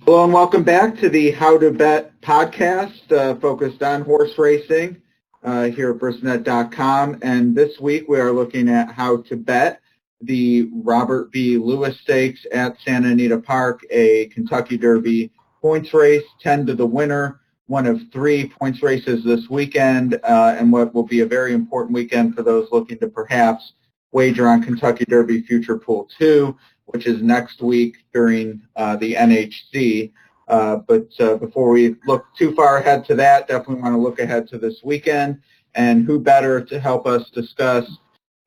Hello and welcome back to the How to Bet podcast focused on horse racing here at Brisnet.com. And this week we are looking at how to bet the Robert B. Lewis Stakes at Santa Anita Park, a Kentucky Derby points race, 10 to the winner, one of 3 points races this weekend, and what will be a very important weekend for those looking to perhaps wager on Kentucky Derby Future Pool 2, which is next week during the NHC. But before we look too far ahead to that, definitely want to look ahead to this weekend. And who better to help us discuss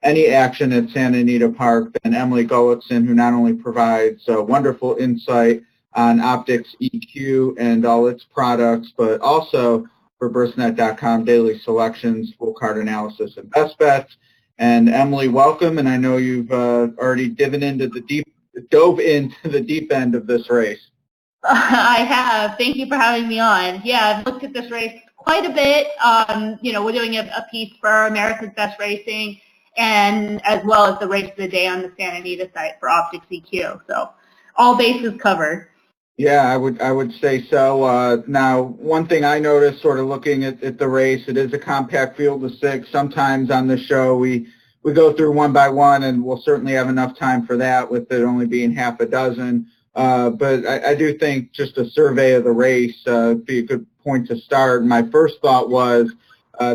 any action at Santa Anita Park than Emily Gullikson, who not only provides wonderful insight on Optics EQ and all its products, but also for Brisnet.com daily selections, full card analysis, and best bets. And Emily, welcome. And I know you've already dove into the deep end of this race. I have. Thank you for having me on. Yeah, I've looked at this race quite a bit. We're doing a piece for America's Best Racing, and as well as the race of the day on the Santa Anita site for Optics EQ. So all bases covered. Yeah, I would say so. Now, one thing I noticed sort of looking at the race, it is a compact field of 6. Sometimes on the show we go through one by one, and we'll certainly have enough time for that with it only being half a dozen. But I do think just a survey of the race would be a good point to start. My first thought was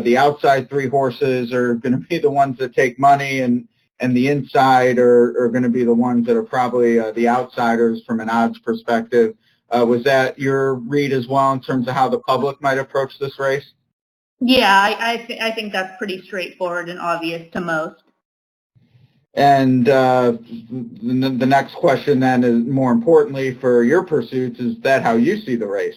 the outside 3 horses are going to be the ones that take money, and the inside are going to be the ones that are probably the outsiders from an odds perspective. Was that your read as well in terms of how the public might approach this race? Yeah, I think that's pretty straightforward and obvious to most. And the next question then is, more importantly for your pursuits, is that how you see the race?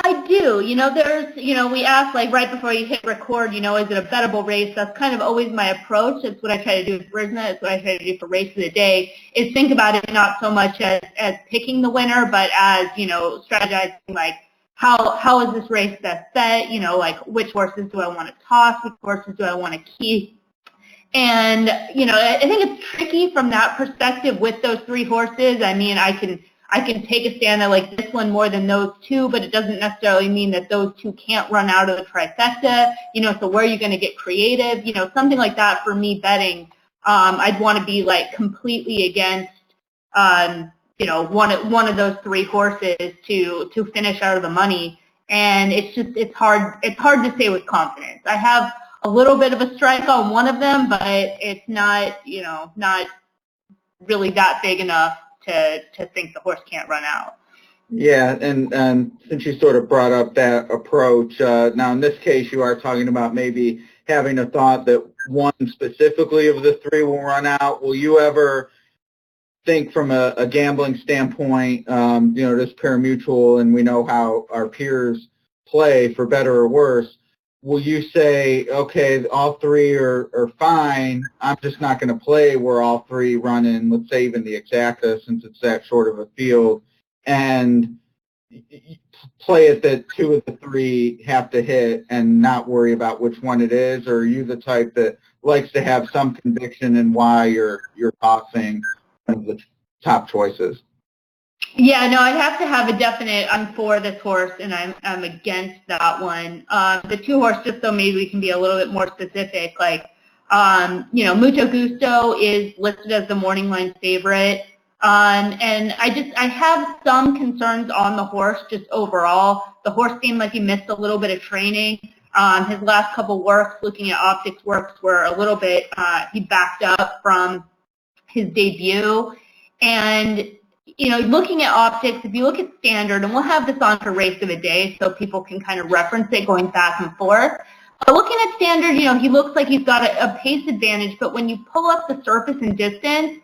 I do. We asked like right before you hit record, is it a bettable race? That's kind of always my approach. That's what I try to do with Brisnet. It's what I try to do for Race of the Day, is think about it not so much as picking the winner, but as, strategizing like how is this race best bet? Like which horses do I want to toss? Which horses do I want to keep? And, I think it's tricky from that perspective with those 3 horses. I mean, I can take a stand I like this one more than those 2, but it doesn't necessarily mean that those 2 can't run out of the trifecta. So where are you going to get creative? Something like that for me betting. I'd want to be like completely against, one of those 3 horses to finish out of the money. And it's hard to say with confidence. I have a little bit of a strike on one of them, but it's not, not really that big enough to think the horse can't run out. Yeah, and since you sort of brought up that approach, now in this case you are talking about maybe having a thought that one specifically of the 3 will run out. Will you ever think from a gambling standpoint, this pari-mutuel, and we know how our peers play for better or worse, will you say, okay, all 3 are fine, I'm just not going to play where all 3 run in, let's say even the exacta, since it's that short of a field, and play it that 2 of the 3 have to hit and not worry about which one it is? Or are you the type that likes to have some conviction in why you're tossing one of the top choices? Yeah, no, I have to have a definite, I'm for this horse and I'm against that one. The 2 horse, just so maybe we can be a little bit more specific, like, Mucho Gusto is listed as the morning line favorite. And I have some concerns on the horse just overall. The horse seemed like he missed a little bit of training. His last couple works, looking at optics works, were a little bit, he backed up from his debut. And looking at optics, if you look at standard, and we'll have this on for Race of the Day so people can kind of reference it going back and forth. But looking at standard, he looks like he's got a pace advantage, but when you pull up the surface and distance,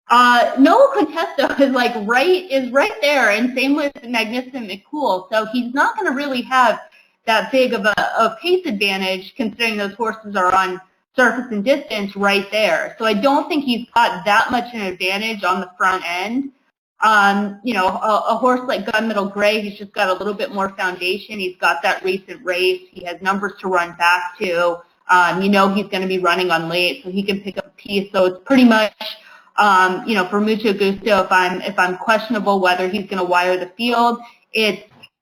Noah Contesto is right there, and same with Magnificent McCool. So he's not going to really have that big of a pace advantage, considering those horses are on surface and distance right there. So I don't think he's got that much an advantage on the front end. A horse like Gunmetal Gray, he's just got a little bit more foundation. He's got that recent race. He has numbers to run back to. He's going to be running on late, so he can pick up a piece. So it's pretty much For Mucho Gusto, if I'm questionable whether he's going to wire the field, is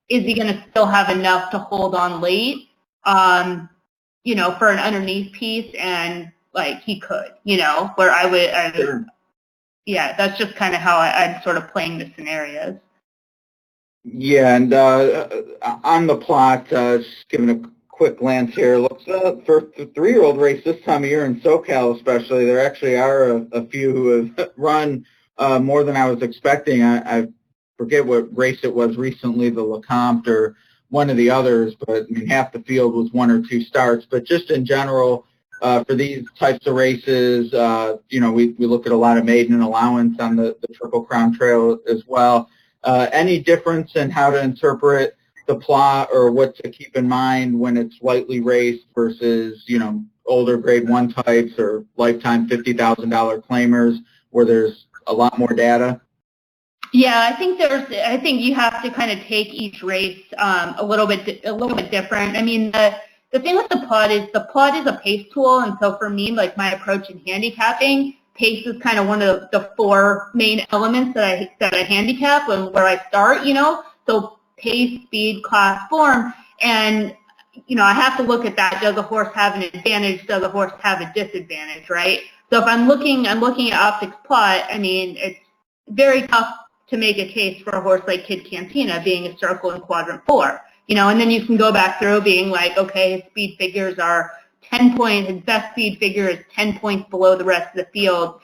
he going to still have enough to hold on late, for an underneath piece, and like he could, where Sure. yeah, that's just kind of how I'm sort of playing the scenarios. Yeah, and on the plot, just giving a quick glance here, looks for the 3-year-old race this time of year in SoCal especially, there actually are a few who have run more than I was expecting. I forget what race it was recently, the LeCompte or one of the others, but I mean, half the field was 1 or 2 starts. But just in general, for these types of races, we look at a lot of maiden allowance on the Triple Crown Trail as well. Any difference in how to interpret the plot or what to keep in mind when it's lightly raced versus, older grade 1 types or lifetime $50,000 claimers where there's a lot more data? Yeah, I think you have to kind of take each race a little bit different. I mean, the thing with the plot is a pace tool, and so for me, like my approach in handicapping, pace is kind of one of the 4 main elements that I handicap and where I start. So pace, speed, class, form, and I have to look at that. Does a horse have an advantage? Does a horse have a disadvantage? Right. So if I'm looking at optics plot, I mean, it's very tough to make a case for a horse like Kid Cantina being a circle in quadrant 4, and then you can go back through being like, okay, his speed figures are 10 points, his best speed figure is 10 points below the rest of the field.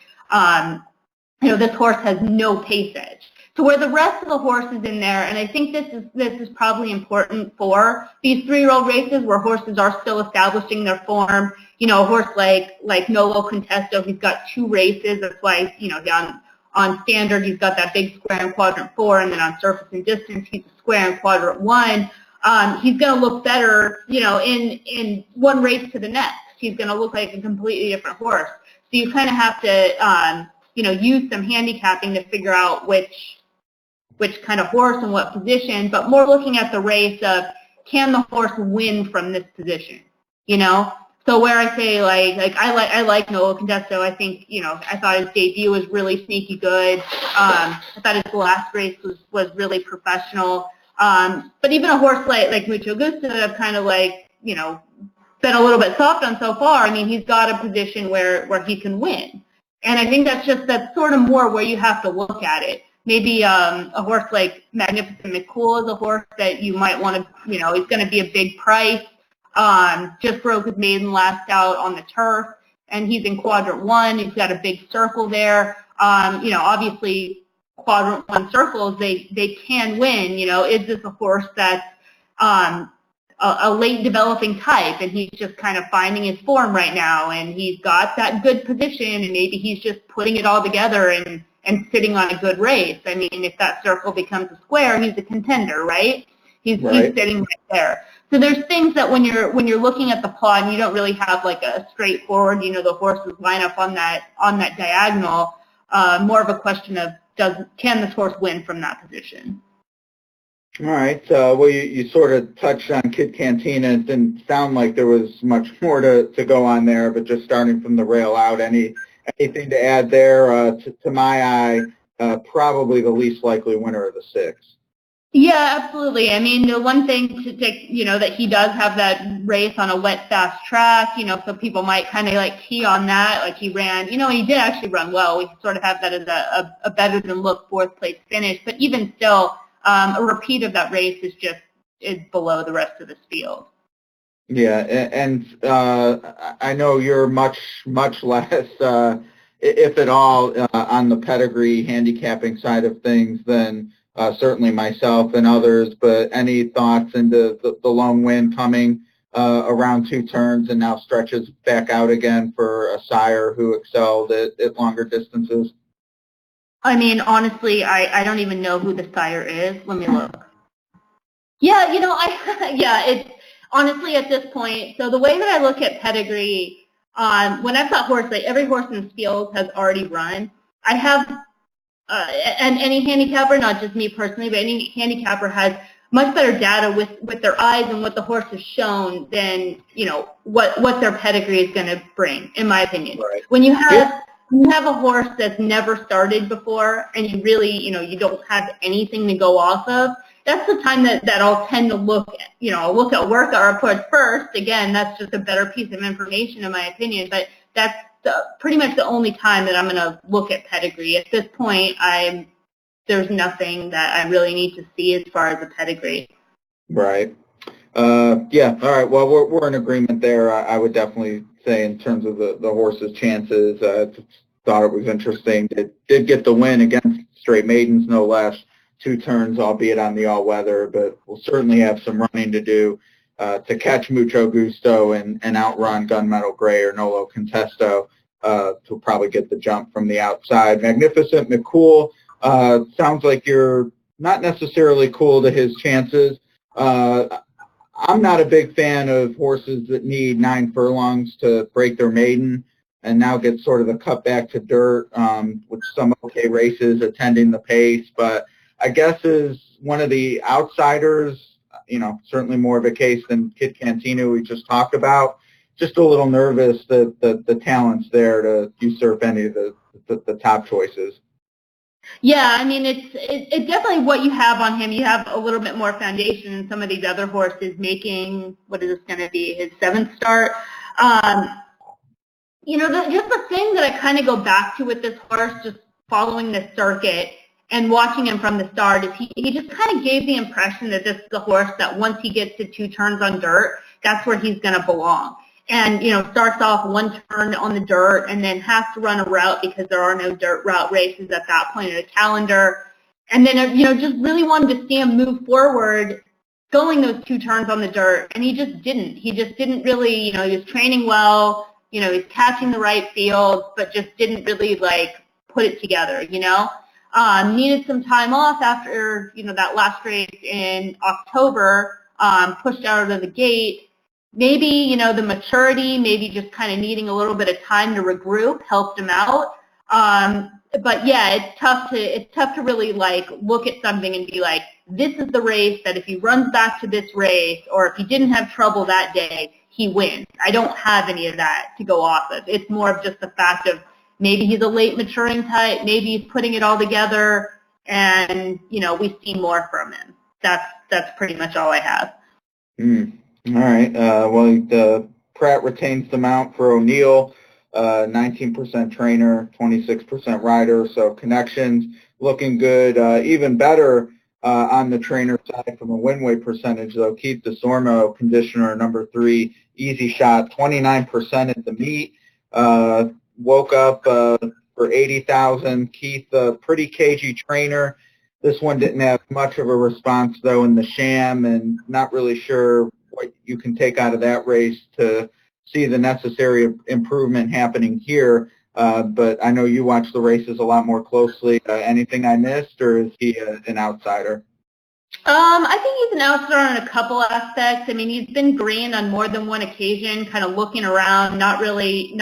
This horse has no pace edge. So where the rest of the horses in there, and I think this is probably important for these 3-year-old races where horses are still establishing their form. A horse like Nolo Contesto, he's got 2 races. That's why, on standard, he's got that big square in quadrant 4, and then on surface and distance, he's a square in quadrant 1. He's going to look better, in one race to the next. He's going to look like a completely different horse. So you kind of have to, use some handicapping to figure out which kind of horse and what position, but more looking at the race of, can the horse win from this position, So where I say I like Nolo Contesto, I think, I thought his debut was really sneaky good. I thought his last race was really professional. But even a horse like Mucho Gusto that I've kind of been a little bit soft on so far, I mean, he's got a position where he can win. And I think that's sort of more where you have to look at it. Maybe a horse like Magnificent McCool is a horse that you might want to, he's going to be a big price. Just broke his maiden last out on the turf, and he's in quadrant 1. He's got a big circle there. Obviously quadrant 1 circles, they can win. Is this a horse that's a late developing type, and he's just kind of finding his form right now, and he's got that good position, and maybe he's just putting it all together and sitting on a good race. I mean, if that circle becomes a square, he's a contender, right? He's sitting right there. So there's things that when you're looking at the plot and you don't really have like a straightforward, the horses line up on that diagonal, more of a question of can this horse win from that position? All right. Well, you sort of touched on Kid Cantina. It didn't sound like there was much more to go on there, but just starting from the rail out, anything to add there? To my eye, probably the least likely winner of the 6. Yeah, absolutely. I mean, the one thing to take, that he does have that race on a wet, fast track, so people might kind of key on that. Like he ran, he did actually run well. We sort of have that as a better than look 4th place finish. But even still, a repeat of that race is below the rest of this field. Yeah, and I know you're much less, if at all, on the pedigree handicapping side of things than certainly myself and others, but any thoughts into the lone win coming around 2 turns and now stretches back out again for a sire who excelled at longer distances? I mean, honestly, I don't even know who the sire is. Let me look. Yeah, it's honestly at this point, so the way that I look at pedigree, when I've got every horse in this field has already run. I have, and any handicapper, not just me personally, but any handicapper has much better data with their eyes and what the horse has shown than, what their pedigree is going to bring, in my opinion. Right. When you have you have a horse that's never started before and you really, you don't have anything to go off of, that's the time that I'll tend to look at workout reports first. Again, that's just a better piece of information in my opinion, but that's pretty much the only time that I'm going to look at pedigree. At this point, there's nothing that I really need to see as far as the pedigree. Right. Yeah. All right. Well, we're in agreement there. I would definitely say in terms of the horse's chances, thought it was interesting. It did get the win against straight maidens, no less. 2 turns, albeit on the all-weather, but we'll certainly have some running to do to catch Mucho Gusto and outrun Gunmetal Gray or Nolo Contesto to probably get the jump from the outside. Magnificent McCool, sounds like you're not necessarily cool to his chances. I'm not a big fan of horses that need 9 furlongs to break their maiden and now get sort of the cut back to dirt, with some okay races attending the pace. But I guess as one of the outsiders, certainly more of a case than Kid Cantina we just talked about, just a little nervous that the talent's there to usurp any of the top choices. Yeah, I mean, it's definitely what you have on him. You have a little bit more foundation than some of these other horses making, what is this going to be, his 7th start. Just the thing that I kind of go back to with this horse, just following this circuit and watching him from the start, is he just kind of gave the impression that this is a horse that once he gets to 2 turns on dirt, that's where he's going to belong. And, starts off 1 turn on the dirt and then has to run a route because there are no dirt route races at that point in the calendar. And then, just really wanted to see him move forward going those 2 turns on the dirt. And he just didn't. He just didn't really, he was training well, he's catching the right field, but just didn't really, put it together, Needed some time off after, that last race in October, pushed out of the gate. Maybe, the maturity, maybe just kind of needing a little bit of time to regroup helped him out. But yeah, it's tough to really look at something and be like, this is the race that if he runs back to this race, or if he didn't have trouble that day, he wins. I don't have any of that to go off of. It's more of just the fact of maybe he's a late maturing type, maybe he's putting it all together, and we see more from him. That's pretty much all I have. All right. Well, Pratt retains the mount for O'Neill, 19% trainer, 26% rider. So connections looking good. Even better on the trainer side from a win-weight percentage, though. Keith DeSormo, conditioner, number 3, easy shot, 29% at the meet. Woke up for 80,000. Keith, pretty cagey trainer. This one didn't have much of a response, though, in the sham, and not really sure what you can take out of that race to see the necessary improvement happening here. But I know you watch the races a lot more closely. Anything I missed, or is he an outsider? I think he's an outsider in a couple aspects. I mean, he's been green on more than one occasion, kind of looking around, not really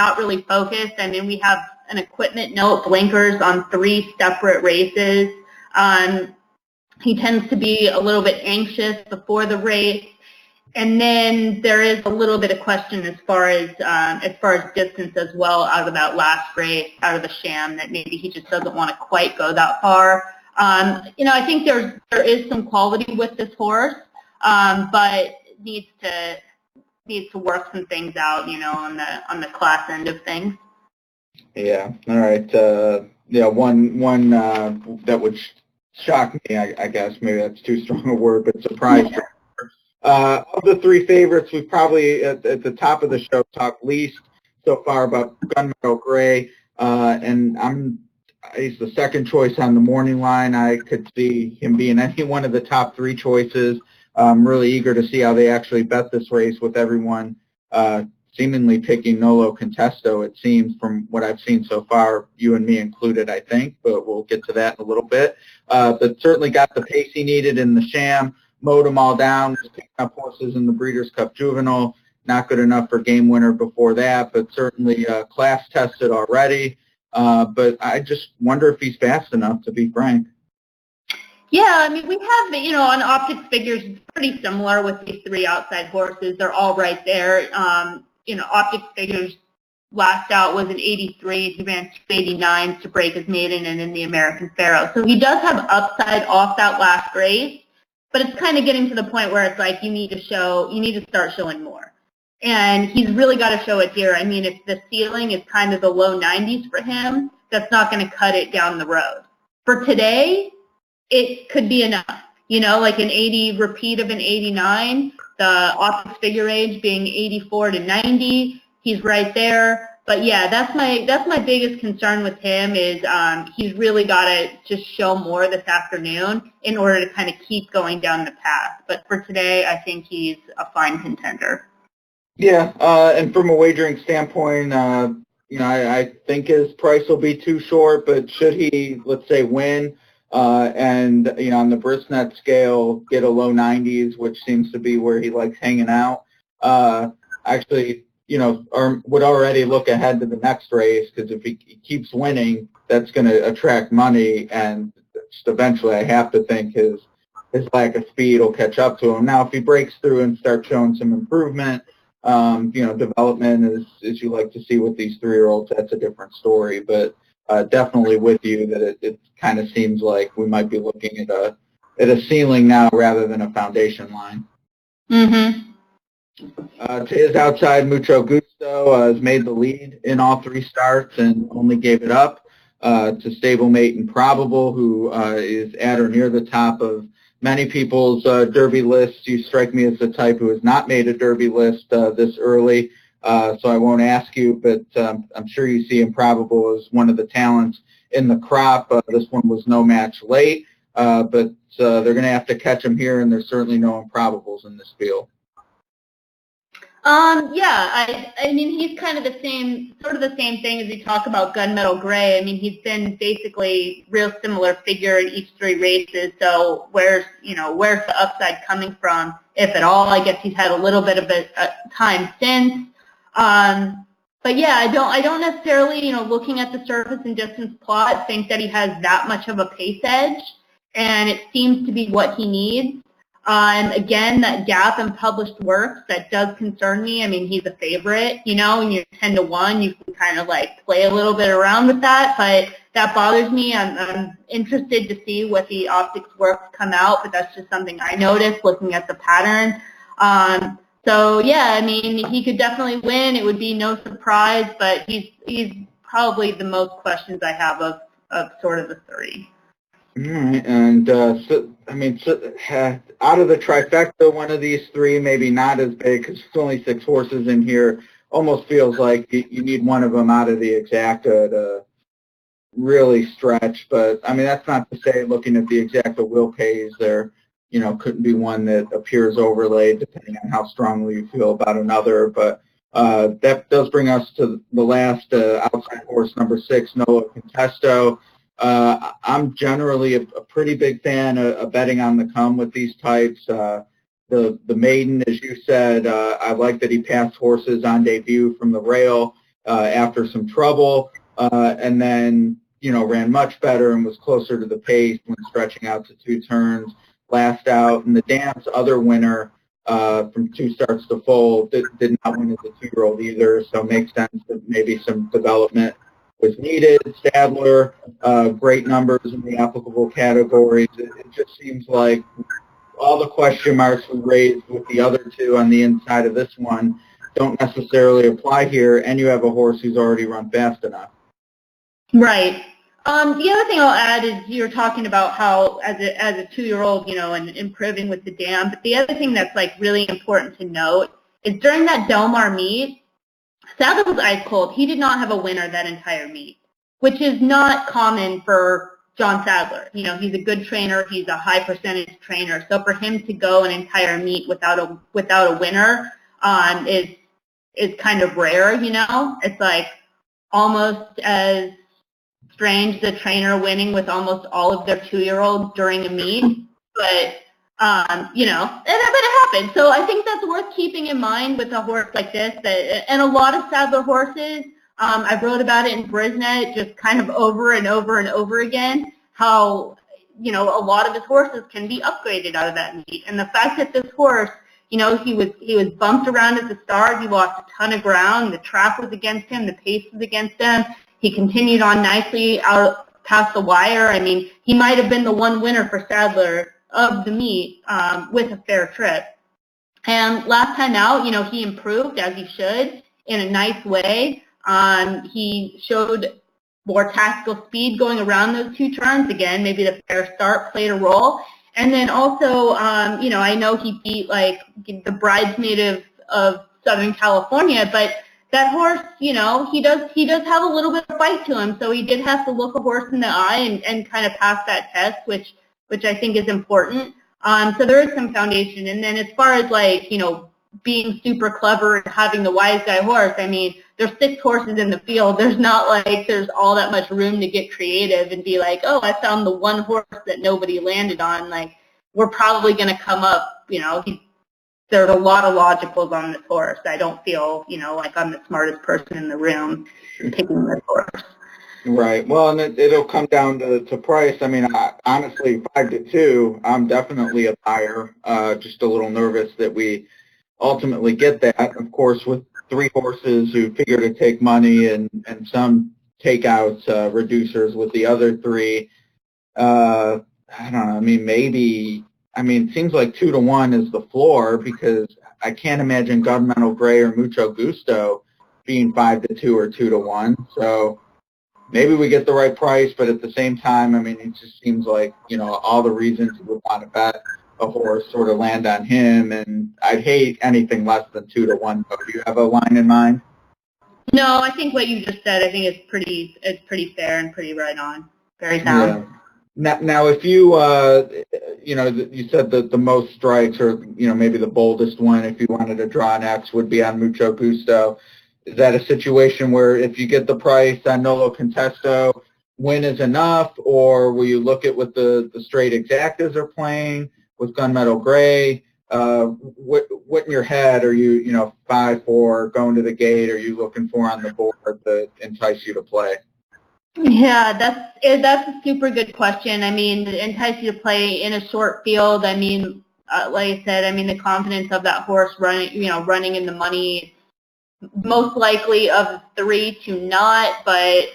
focused. I mean, we have an equipment note, blinkers on 3 separate races. He tends to be a little bit anxious before the race. And then there is a little bit of question as far as distance as well out of that last race, out of the sham, that maybe he just doesn't want to quite go that far. I think there is some quality with this horse, but needs to work some things out, on the class end of things. Yeah. All right. One that would shock me, I guess. Maybe that's too strong a word, but surprised. Yeah. Of the 3 favorites, we've probably at the top of the show talked least so far about Gunmetal Gray, and he's the second choice on the morning line. I could see him being any one of the top 3 choices. I'm really eager to see how they actually bet this race with everyone seemingly picking Nolo Contesto, it seems, from what I've seen so far, you and me included, I think, but we'll get to that in a little bit. But certainly got the pace he needed in the sham, mowed them all down, was picking up horses in the Breeders' Cup Juvenile. Not good enough for game winner before that, but certainly class tested already. But I just wonder if he's fast enough, to be frank. Yeah, I mean, we have, on optics figures, it's pretty similar with these 3 outside horses. They're all right there. Optics figures last out was an 83. He ran 289s to break his maiden and in the American Pharoah. So he does have upside off that last race, but it's kind of getting to the point where it's like you need to start showing more. And he's really got to show it here. I mean, if the ceiling is kind of the low 90s for him, that's not going to cut it down the road. For today, it could be enough. You know, like an 80 repeat of an 89, the optics figure age being 84 to 90, he's right there. But yeah, that's my biggest concern with him is he's really got to just show more this afternoon in order to kind of keep going down the path. But for today, I think he's a fine contender. Yeah, and from a wagering standpoint, I think his price will be too short, but should he, let's say, win and, on the Brisnet scale, get a low 90s, which seems to be where he likes hanging out, actually, would already look ahead to the next race, because if he keeps winning, that's going to attract money, and eventually I have to think his lack of speed will catch up to him. Now, if he breaks through and starts showing some improvement, development as you like to see with these 3-year-olds, that's a different story. But definitely with you that it kind of seems like we might be looking at a ceiling now rather than a foundation line. Mm-hmm. To his outside, Mucho Gusto has made the lead in all 3 starts and only gave it up to stablemate Improbable, who is at or near the top of many people's Derby lists. You strike me as the type who has not made a Derby list this early, so I won't ask you, but I'm sure you see Improbable as one of the talents in the crop. This one was no match late, but they're going to have to catch him here, and there's certainly no Improbables in this field. Yeah, I mean, he's kind of sort of the same thing as you talk about Gunmetal Gray. I mean, he's been basically real similar figure in each 3 races. So where's the upside coming from, if at all? I guess he's had a little bit of a time since. But yeah, I don't necessarily, looking at the surface and distance plot, think that he has that much of a pace edge, and it seems to be what he needs. Again, that gap in published works, that does concern me. I mean, he's a favorite, when you're 10 to 1, you can kind of like play a little bit around with that, but that bothers me. I'm interested to see what the optics works come out, but that's just something I noticed looking at the pattern. So yeah, I mean, he could definitely win. It would be no surprise, but he's probably the most questions I have of sort of the 3. All right, and out of the trifecta, one of these 3, maybe not as big because there's only 6 horses in here, almost feels like you need one of them out of the exacta to really stretch. But, I mean, that's not to say looking at the exacta will pays there, couldn't be one that appears overlaid depending on how strongly you feel about another. But that does bring us to the last outside horse, number 6, Noah Contesto. I'm generally a pretty big fan of betting on the come with these types. The maiden, as you said, I like that he passed horses on debut from the rail after some trouble, and then ran much better and was closer to the pace when stretching out to 2 turns. Last out, and the dance other winner from 2 starts to full did not win as a 2-year-old either, so it makes sense that maybe some development was needed. Stadler, great numbers in the applicable categories. It just seems like all the question marks we raised with the other 2 on the inside of this one don't necessarily apply here, and you have a horse who's already run fast enough. Right. The other thing I'll add is you're talking about how as a 2-year-old, and improving with the dam, but the other thing that's like really important to note is during that Del Mar meet, Sadler was ice cold. He did not have a winner that entire meet, which is not common for John Sadler. He's a good trainer. He's a high percentage trainer. So for him to go an entire meet without a winner is kind of rare. It's like almost as strange the trainer winning with almost all of their 2-year-olds during a meet, but but it happened. So I think that's worth keeping in mind with a horse like this. And a lot of Sadler horses, I wrote about it in Brisnet just kind of over and over and over again, how, a lot of his horses can be upgraded out of that meet. And the fact that this horse, he was bumped around at the start. He lost a ton of ground. The track was against him. The pace was against him. He continued on nicely out past the wire. I mean, he might have been the one winner for Sadler of the meet with a fair trip. And last time out, he improved as he should in a nice way. He showed more tactical speed going around those two turns. Again, maybe the fair start played a role. And then also, I know he beat like the bridesmaid of Southern California, but that horse, he does have a little bit of fight to him. So he did have to look a horse in the eye and kind of pass that test, which I think is important. So there is some foundation. And then as far as like, being super clever and having the wise guy horse, I mean, there's 6 horses in the field. There's not like there's all that much room to get creative and be like, oh, I found the one horse that nobody landed on. Like, we're probably going to come up, there's a lot of logicals on this horse. I don't feel, like I'm the smartest person in the room picking this horse. Right. Well, and it'll come down to price. I mean, honestly, 5-2, I'm definitely a buyer. Just a little nervous that we ultimately get that. Of course, with 3 horses who figure to take money and some takeouts, reducers with the other 3, I don't know. I mean, it seems like 2-1 is the floor because I can't imagine Gunmetal Gray or Mucho Gusto being 5-2 or 2-1. So maybe we get the right price, but at the same time, I mean, it just seems like, all the reasons you would want to bet a horse sort of land on him, and I'd hate anything less than 2-1. But do you have a line in mind? No, I think what you just said, I think it's pretty fair and pretty right on. Very sound. Yeah. Now, if you, you said that the most strikes or, maybe the boldest one, if you wanted to draw an X, would be on Mucho Gusto. Is that a situation where if you get the price on Nolo Contesto, win is enough, or will you look at what the straight exactas are playing with Gunmetal Gray? What in your head are you, 5-4 going to the gate? Are you looking for on the board that entice you to play? Yeah, that's a super good question. I mean, entice you to play in a short field. I mean, like I said, I mean the confidence of that horse running in the money. Most likely of 3 to not, but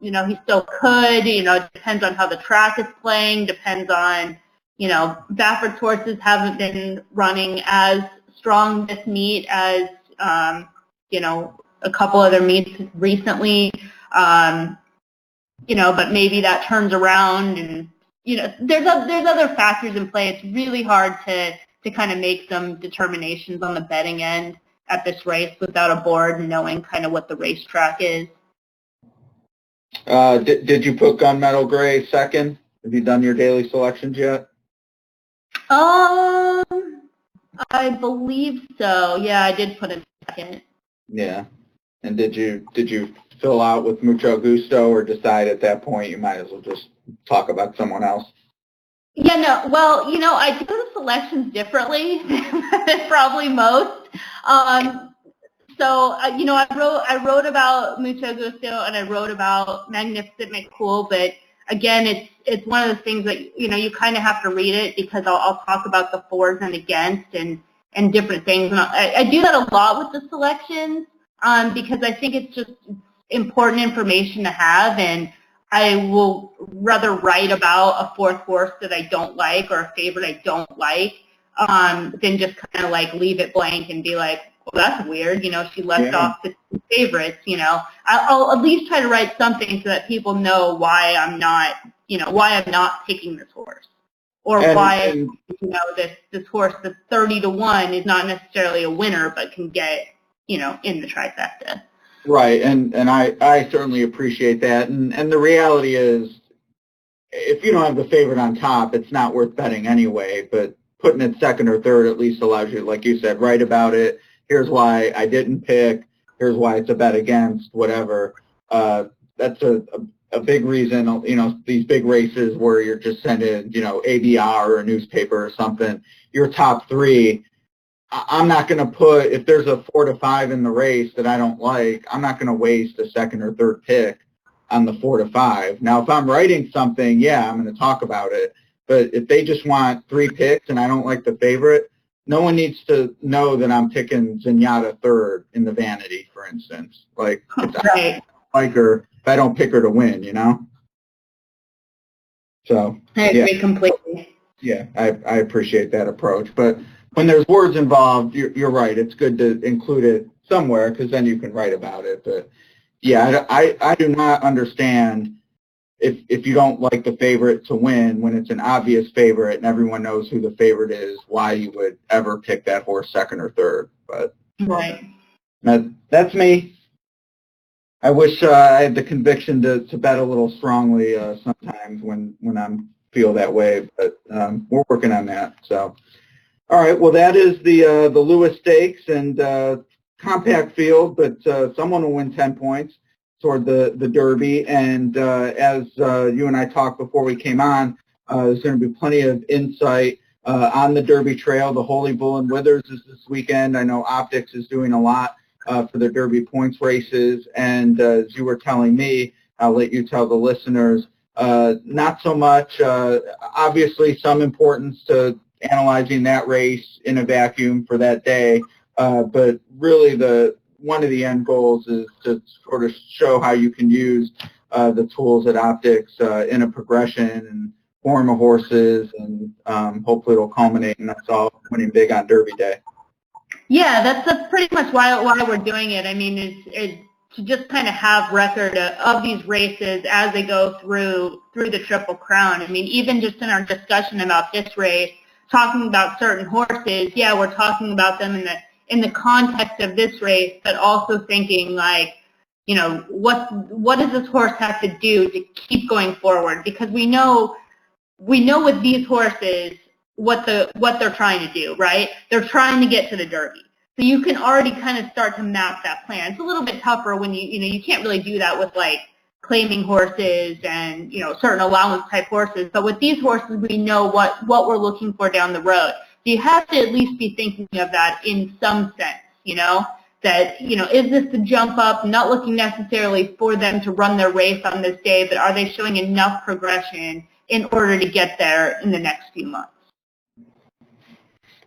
he still could. It depends on how the track is playing. Depends on Baffert horses haven't been running as strong this meet as a couple other meets recently. But maybe that turns around, and there's other factors in play. It's really hard to kind of make some determinations on the betting end at this race without a board and knowing kind of what the racetrack is. Did you put Gunmetal Gray second? Have you done your daily selections yet? I believe so. Yeah, I did put it second. Yeah. And did you fill out with Mucho Gusto or decide at that point you might as well just talk about someone else? Yeah, no. Well, I do the selections differently than probably most. So, I wrote about Mucho Gusto and I wrote about Magnificent McCool, but again, it's one of those things that, you kind of have to read it because I'll talk about the fors and against and different things. And I do that a lot with the selections because I think it's just important information to have, and I will rather write about a 4th horse that I don't like or a favorite I don't like than just kind of like leave it blank and be like, well, that's weird. She left off the favorites. I'll at least try to write something so that people know why I'm not picking this horse, or why this horse that's 30-1 is not necessarily a winner, but can get in the trifecta. Right, and I certainly appreciate that. And the reality is, if you don't have the favorite on top, it's not worth betting anyway. But putting it second or third at least allows you, like you said, write about it. Here's why I didn't pick. Here's why it's a bet against, whatever. That's a big reason, these big races where you're just sending, ABR or a newspaper or something, your top 3, I'm not going to put, if there's a 4-5 in the race that I don't like, I'm not going to waste a second or third pick on the 4-5. Now, if I'm writing something, yeah, I'm going to talk about it. But if they just want 3 picks and I don't like the favorite, no one needs to know that I'm picking Zenyatta third in the vanity, for instance. Like, it's Right. like her if I don't pick her to win, you know? So, I yeah. agree completely. Yeah, I appreciate that approach. But when there's words involved, you're right. It's good to include it somewhere because then you can write about it. But yeah, I do not understand if you don't like the favorite to win when it's an obvious favorite and everyone knows who the favorite is, why you would ever pick that horse second or third. But Right. that's me. I wish I had the conviction to bet a little strongly sometimes when I'm feel that way, but we're working on that. So, all right. Well, that is the Lewis Stakes and compact field, but someone will win 10 points toward the Derby. And as you and I talked before we came on, there's going to be plenty of insight on the Derby Trail. The Holy Bull and Withers is this weekend. I know Optics is doing a lot for the Derby points races. And as you were telling me, I'll let you tell the listeners, not so much. Obviously, some importance to analyzing that race in a vacuum for that day, but really one of the end goals is to sort of show how you can use the tools at Optics in a progression and form of horses, and hopefully it'll culminate in us all winning big on Derby Day. Yeah, that's pretty much why we're doing it. I mean, it's to just kind of have record of these races as they go through the Triple Crown. I mean, even just in our discussion about this race, talking about certain horses, yeah, we're talking about them in the context of this race, but also thinking like, you know, what does this horse have to do to keep going forward? Because we know with these horses what they're trying to do, right? They're trying to get to the Derby. So you can already kind of start to map that plan. It's a little bit tougher when you can't really do that with like claiming horses and, certain allowance type horses. But with these horses, we know what we're looking for down the road. So you have to at least be thinking of that in some sense, that, is this the jump up, not looking necessarily for them to run their race on this day, but are they showing enough progression in order to get there in the next few months?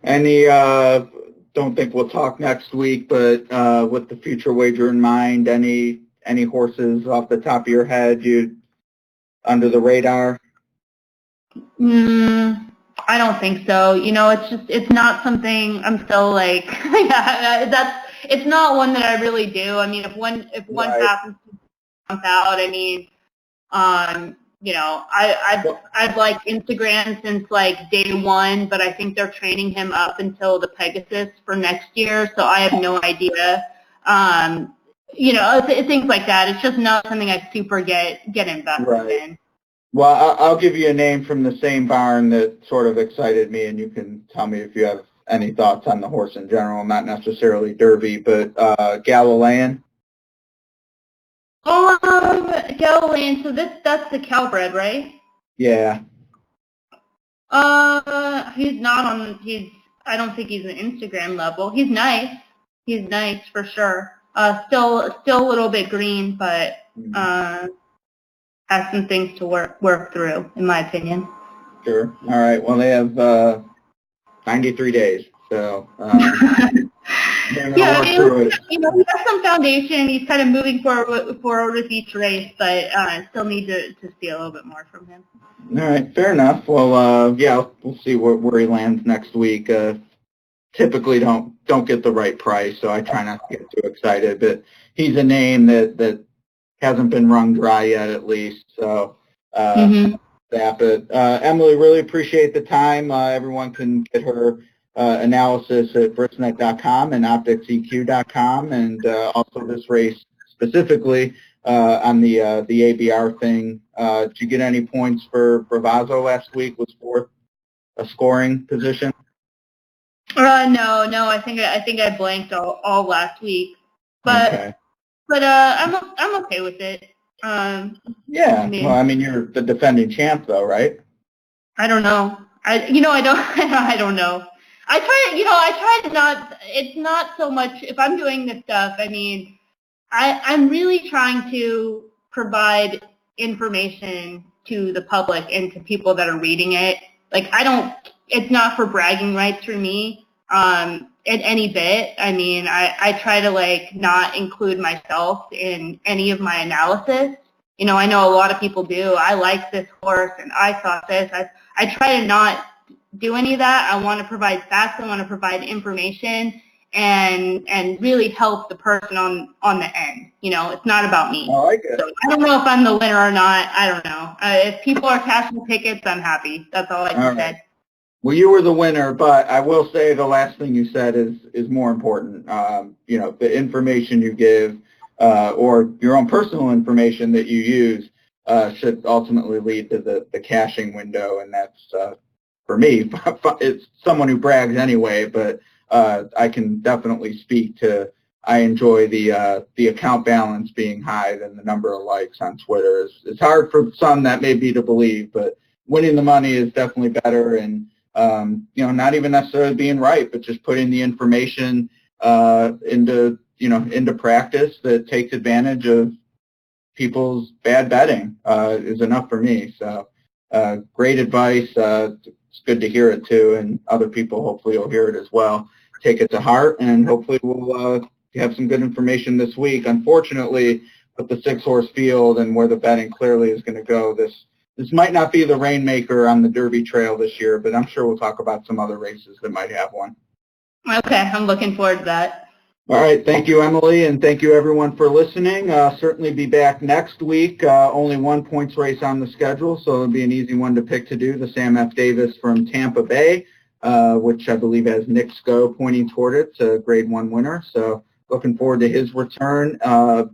Any, don't think we'll talk next week, but with the future wager in mind, any horses off the top of your head you under the radar? I don't think so. It's not something I'm still like, it's not one that I really do. I mean, if one Right. happens to jump out, I mean, I've liked Instagram since like day one, but I think they're training him up until the Pegasus for next year, so I have no idea. Things like that. It's just not something I super get invested in. Well, I'll give you a name from the same barn that sort of excited me, and you can tell me if you have any thoughts on the horse in general, not necessarily Derby, but Galilean. Galilean, so that's the Calbred, right? Yeah. He's not on, I don't think he's an Instagram level. He's nice. He's nice for sure. Still a little bit green, but, has some things to work through, in my opinion. Sure. All right. Well, they have 93 days, so yeah, he has some foundation. He's kind of moving forward with each race, but still need to see a little bit more from him. All right. Fair enough. Well, yeah, we'll see where he lands next week. Typically don't get the right price, so I try not to get too excited, but he's a name that hasn't been wrung dry yet, at least. So, but Emily, really appreciate the time. Everyone can get her analysis at brisnet.com and opticseq.com, and also this race specifically on the ABR thing. Did you get any points for Bravazzo last week? Was fourth a scoring position? No. I think I blanked all last week, but okay. But I'm okay with it. Yeah. I mean, you're the defending champ, though, right? I don't know. I don't know. I try to not. It's not so much if I'm doing this stuff. I mean, I'm really trying to provide information to the public and to people that are reading it. Like it's not for bragging rights for me. in any bit. I mean, I try to like not include myself in any of my analysis. You know, I know a lot of people do. I like this horse and I thought this. I try to not do any of that. I want to provide facts. I want to provide information and really help the person on the end. You know, it's not about me. I like it. So I don't know if I'm the winner or not. I don't know. If people are cashing tickets, I'm happy. That's all I can say. Well, you were the winner, but I will say the last thing you said is more important. You know, the information you give or your own personal information that you use should ultimately lead to the cashing window, and that's, for me, it's someone who brags anyway, but I can definitely speak to I enjoy the account balance being high than the number of likes on Twitter. It's hard for some that may be to believe, but winning the money is definitely better, and you know, not even necessarily being right, but just putting the information into practice that takes advantage of people's bad betting is enough for me. So great advice. It's good to hear it too, and other people hopefully will hear it as well. Take it to heart, and hopefully we'll have some good information this week. Unfortunately, with the 6-horse field and where the betting clearly is going to go, this might not be the rainmaker on the Derby Trail this year, but I'm sure we'll talk about some other races that might have one. Okay, I'm looking forward to that. All right, thank you, Emily, and thank you, everyone, for listening. Certainly be back next week. Only one points race on the schedule, so it'll be an easy one to pick to do, the Sam F. Davis from Tampa Bay, which I believe has Nick Sco pointing toward it. It's a Grade 1 winner, so looking forward to his return,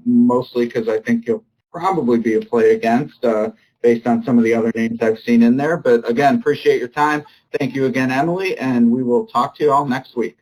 mostly because I think he'll probably be a play against based on some of the other names I've seen in there. But again, appreciate your time. Thank you again, Emily, and we will talk to you all next week.